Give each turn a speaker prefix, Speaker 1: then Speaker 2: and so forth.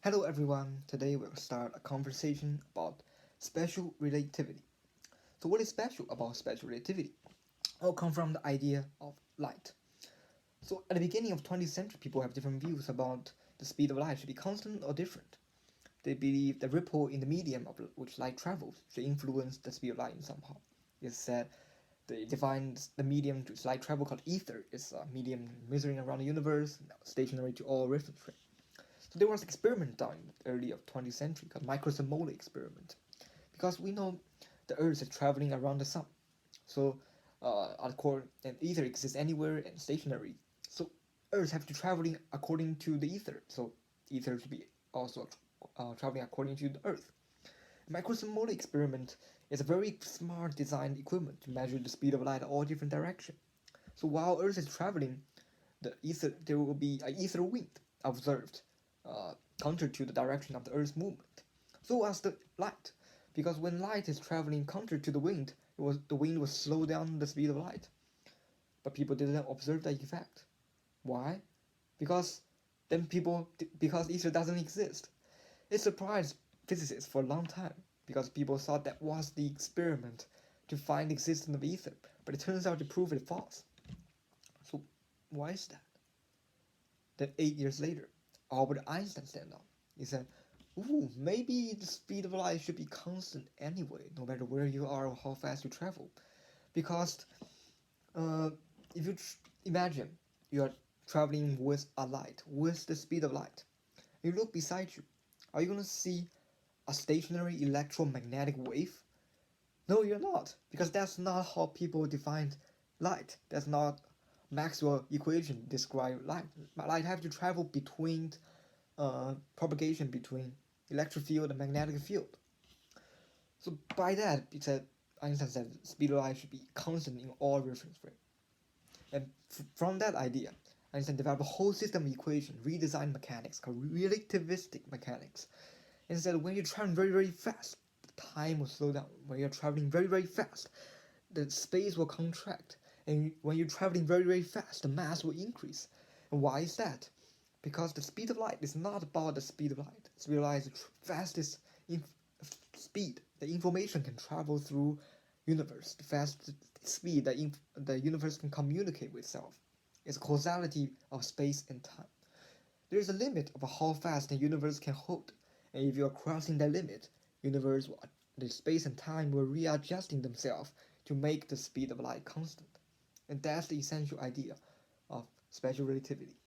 Speaker 1: Hello everyone, today we'll start a conversation about special relativity. So what is special about special relativity? All come from the idea of light. So at the beginning of 20th century, people have different views about the speed of light should be constant or different. They believe the ripple in the medium of which light travels should influence the speed of light in somehow. It's said they define the medium to its light travel called ether. It's a medium measuring around the universe, stationary to all reference frames. So there was an experiment done in the early of 20th century called microthermal experiment, because we know the Earth is traveling around the sun. So, and ether exists anywhere and stationary. So Earth have to traveling according to the ether. So ether should be also traveling according to the Earth. Microthermal experiment is a very smart designed equipment to measure the speed of light in all different directions. So while Earth is traveling, there will be an ether wind observed, uh, counter to the direction of the Earth's movement. So as the light, because when light is traveling counter to the wind, the wind will slow down the speed of light. But people didn't observe that effect. Why? Because because ether doesn't exist. It surprised physicists for a long time because people thought that was the experiment to find the existence of ether, but it turns out to prove it false. So why is that? Then 8 years later, Albert Einstein stand up. He said, "Ooh, maybe the speed of light should be constant anyway, no matter where you are or how fast you travel, because uh, if you imagine you are traveling with a light, with the speed of light, you look beside you, are you gonna see a stationary electromagnetic wave? No, you're not, because that's not how people define light. That's not Maxwell equation describe light. Light have to travel between propagation between electric field and magnetic field. So by that, Einstein said speed of light should be constant in all reference frames. And from that idea, Einstein developed a whole system of equation, redesigned mechanics called relativistic mechanics. And said when you're traveling very, very fast, the time will slow down. When you're traveling very, very fast, the space will contract. And when you're traveling very, very fast, the mass will increase. And why is that? Because the speed of light is not about the speed of light. The speed of light is the fastest speed the information can travel through universe. The fastest speed that the universe can communicate with itself. It's causality of space and time. There is a limit of how fast the universe can hold, and if you are crossing that limit, the space and time will readjusting themselves to make the speed of light constant. And that's the essential idea of special relativity.